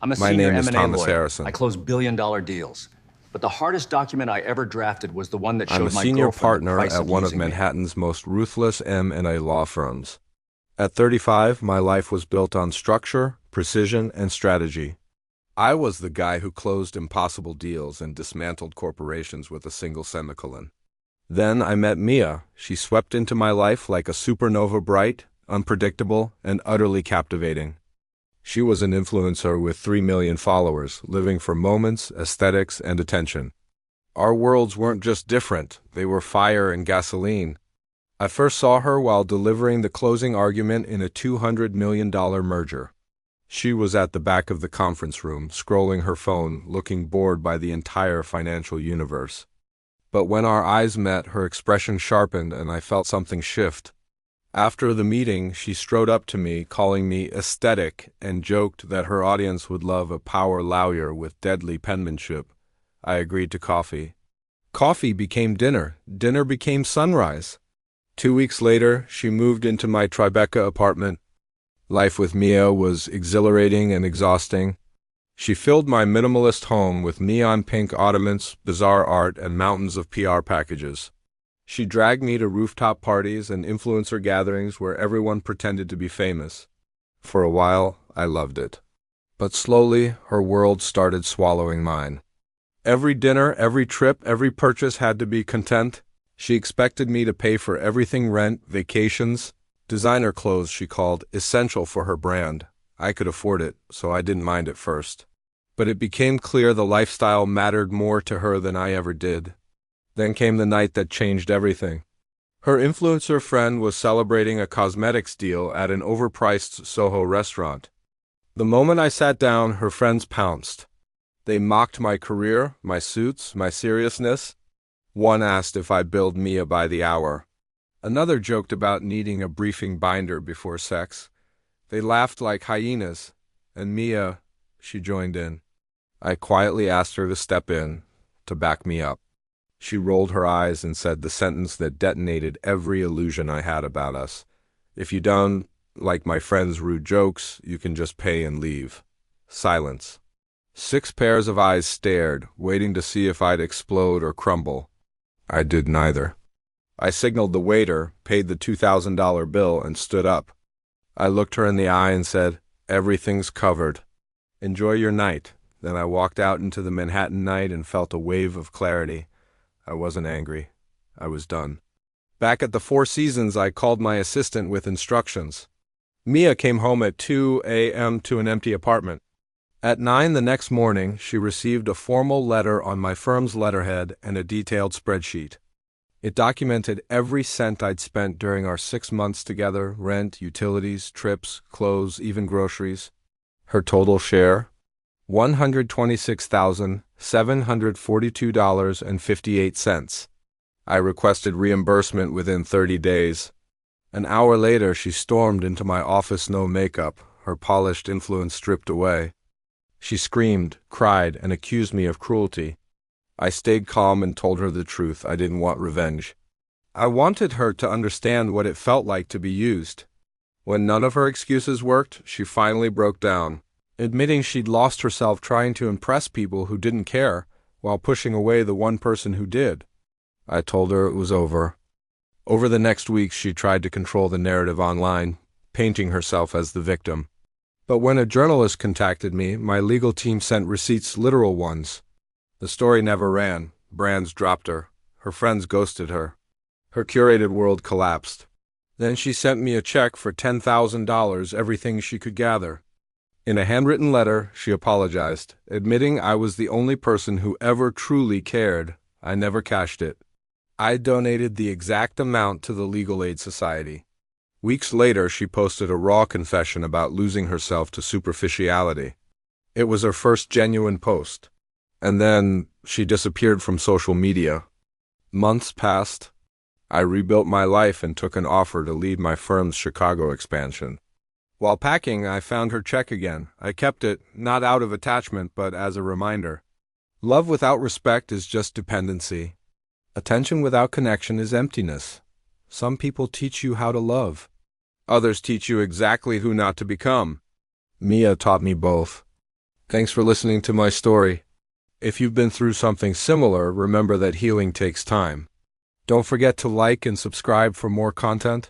I'm a My senior name is M&A Thomas lawyer. I Harrison. close billion-dollar deals. But the hardest document I ever drafted was the one that I'm a showed my senior girlfriend the partner price at of one of using me. Manhattan's most ruthless M&A law firms. At 35, my life was built on structure, precision, and strategy. I was the guy who closed impossible deals and dismantled corporations with a single semicolon. Then I met Mia. She swept into my life like a supernova, bright, unpredictable, and utterly captivating. She was an influencer with 3 million followers, living for moments, aesthetics, and attention. Our worlds weren't just different, they were fire and gasoline. I first saw her while delivering the closing argument in a $200 million merger. She was at the back of the conference room, scrolling her phone, looking bored by the entire financial universe. But when our eyes met, her expression sharpened and I felt something shift. After the meeting, she strode up to me, calling me aesthetic, and joked that her audience would love a power lawyer with deadly penmanship. I agreed to coffee. Coffee became dinner. Dinner became sunrise. 2 weeks later, she moved into my Tribeca apartment. Life with Mia was exhilarating and exhausting. She filled my minimalist home with neon pink ottomans, bizarre art, and mountains of PR packages. She dragged me to rooftop parties and influencer gatherings where everyone pretended to be famous. For a while, I loved it. But slowly, her world started swallowing mine. Every dinner, every trip, every purchase had to be content. She expected me to pay for everything: rent, vacations, designer clothes she called essential for her brand. I could afford it, so I didn't mind at first. But it became clear the lifestyle mattered more to her than I ever did. Then came the night that changed everything. Her influencer friend was celebrating a cosmetics deal at an overpriced Soho restaurant. The moment I sat down, her friends pounced. They mocked my career, my suits, my seriousness. One asked if I billed Mia by the hour. Another joked about needing a briefing binder before sex. They laughed like hyenas, and Mia, she joined in. I quietly asked her to step in, to back me up. She rolled her eyes and said the sentence that detonated every illusion I had about us. If you don't like my friend's rude jokes, you can just pay and leave. Silence. 6 pairs of eyes stared, waiting to see if I'd explode or crumble. I did neither. I signaled the waiter, paid the $2,000 bill, and stood up. I looked her in the eye and said, "Everything's covered. Enjoy your night." Then I walked out into the Manhattan night and felt a wave of clarity. I wasn't angry. I was done. Back at the Four Seasons, I called my assistant with instructions. Mia came home at 2 a.m. to an empty apartment. At 9 the next morning, she received a formal letter on my firm's letterhead and a detailed spreadsheet. It documented every cent I'd spent during our 6 months together: rent, utilities, trips, clothes, even groceries. Her total share? $126,742.58. I requested reimbursement within 30 days. An hour later, she stormed into my office, no makeup, her polished influence stripped away. She screamed, cried, and accused me of cruelty. I stayed calm and told her the truth. I didn't want revenge. I wanted her to understand what it felt like to be used. When none of her excuses worked, she finally broke down, admitting she'd lost herself trying to impress people who didn't care, while pushing away the one person who did. I told her it was over. Over the next week, she tried to control the narrative online, painting herself as the victim. But when a journalist contacted me, my legal team sent receipts, literal ones. The story never ran. Brands dropped her. Her friends ghosted her. Her curated world collapsed. Then she sent me a check for $10,000, everything she could gather. In a handwritten letter, she apologized, admitting I was the only person who ever truly cared. I never cashed it. I donated the exact amount to the Legal Aid Society. Weeks later, she posted a raw confession about losing herself to superficiality. It was her first genuine post. And then she disappeared from social media. Months passed. I rebuilt my life and took an offer to lead my firm's Chicago expansion. While packing, I found her check again. I kept it, not out of attachment, but as a reminder. Love without respect is just dependency. Attention without connection is emptiness. Some people teach you how to love. Others teach you exactly who not to become. Mia taught me both. Thanks for listening to my story. If you've been through something similar, remember that healing takes time. Don't forget to like and subscribe for more content.